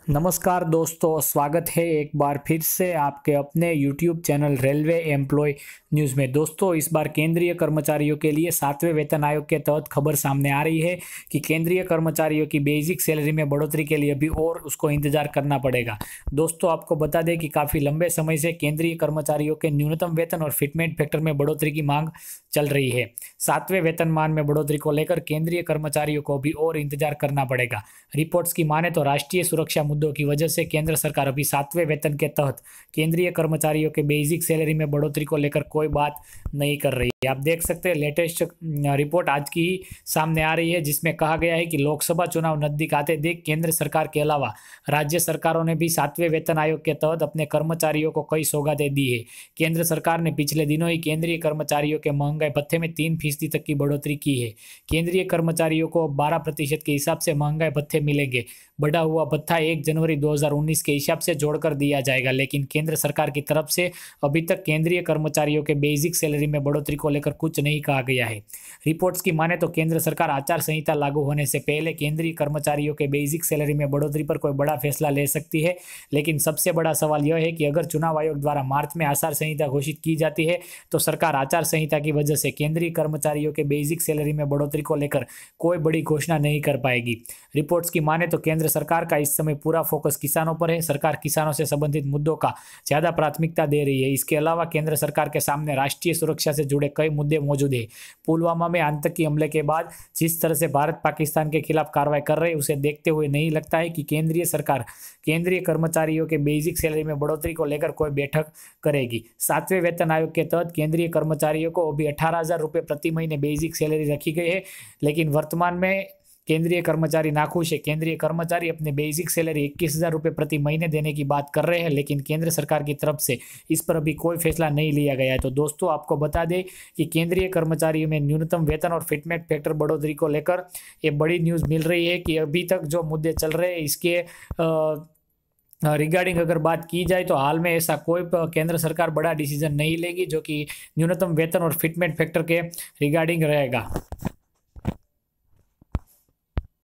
नमस्कार दोस्तों, स्वागत है एक बार फिर से आपके अपने YouTube channel railway employ news में। दोस्तों, इस बार केंद्रीय कर्मचारियों के लिए 7वें वेतन आयोग के तहत खबर सामने आ रही है कि केंद्रीय कर्मचारियों की बेसिक सैलरी में बढ़ोतरी के लिए अभी और उसको इंतजार करना पड़ेगा। दोस्तों, आपको बता दें कि काफ़ी लंबे समय से केंद्रीय कर्मचारियों के न्यूनतम वेतन और फिटमेंट फैक्टर में बढ़ोतरी की मांग चल रही है। 7वें वेतनमान में बढ़ोतरी को लेकर केंद्रीय कर्मचारियों को भी और इंतजार करना पड़ेगा। रिपोर्ट्स की माने तो राष्ट्रीय सुरक्षा मुद्दों की वजह से केंद्र सरकार अभी 7वें वेतन के तहत केंद्रीय कर्मचारियों के बेसिक सैलरी में बढ़ोतरी को लेकर कोई बात नहीं कर रही है। आप देख सकते हैं, लेटेस्ट रिपोर्ट आज की ही सामने आ रही है, जिसमें कहा गया है कि लोकसभा चुनाव नजदीक आते देख केंद्र सरकार के अलावा राज्य सरकारों ने भी 7वें वेतन आयोग के तहत अपने कर्मचारियों को कई सौगातें दी है। केंद्र सरकार ने पिछले दिनों ही केंद्रीय कर्मचारियों के महंगाई भत्ते में 3% तक की बढ़ोतरी की है। केंद्रीय कर्मचारियों को 12% के हिसाब से महंगाई भत्ते मिलेंगे। बढ़ा हुआ भत्ता 1 जनवरी 2019 के हिसाब से जोड़कर दिया जाएगा, लेकिन केंद्र सरकार की तरफ से अभी तक केंद्रीय कर्मचारियों के बेसिक सैलरी में बढ़ोतरी को लेकर कुछ नहीं कहा गया है। रिपोर्ट्स की माने तो केंद्र सरकार आचार संहिता लागू होने से पहले केंद्रीय कर्मचारियों के बेसिक सैलरी में बढ़ोतरी पर कोई बड़ा फैसला ले सकती है, लेकिन सबसे बड़ा सवाल यह है कि अगर चुनाव आयोग द्वारा मार्च में आचार संहिता घोषित की जाती है तो सरकार आचार संहिता की वजह से केंद्रीय कर्मचारियों के बेसिक सैलरी में बढ़ोतरी को लेकर कोई बड़ी घोषणा नहीं कर पाएगी। रिपोर्ट्स की माने तो केंद्र सरकार का इस समय पूरा फोकस किसानों पर है। सरकार किसानों से संबंधित मुद्दों का ज्यादा प्राथमिकता दे रही है। इसके अलावा केंद्र सरकार के सामने राष्ट्रीय सुरक्षा से जुड़े कई मुद्दे मौजूद है। पुलवामा में आतंकी हमले के बाद जिस तरह से भारत पाकिस्तान के खिलाफ कार्रवाई कर रही है, उसे देखते हुए नहीं लगता है कि केंद्रीय सरकार केंद्रीय कर्मचारियों के बेसिक सैलरी में बढ़ोतरी को लेकर कोई बैठक करेगी। 7वें वेतन आयोग के तहत केंद्रीय कर्मचारियों को अभी 18,000 रुपये प्रति महीने बेसिक सैलरी रखी गई है, लेकिन वर्तमान में केंद्रीय कर्मचारी नाखुश है। केंद्रीय कर्मचारी अपने बेसिक सैलरी 21,000 रुपये प्रति महीने देने की बात कर रहे हैं, लेकिन केंद्र सरकार की तरफ से इस पर अभी कोई फैसला नहीं लिया गया है। तो दोस्तों, आपको बता दें कि केंद्रीय कर्मचारियों में न्यूनतम वेतन और फिटमेंट फैक्टर बढ़ोतरी को लेकर ये बड़ी न्यूज़ मिल रही है कि अभी तक जो मुद्दे चल रहे हैं इसके रिगार्डिंग अगर बात की जाए तो हाल में ऐसा कोई केंद्र सरकार बड़ा डिसीजन नहीं लेगी जो कि न्यूनतम वेतन और फिटमेंट फैक्टर के रिगार्डिंग रहेगा।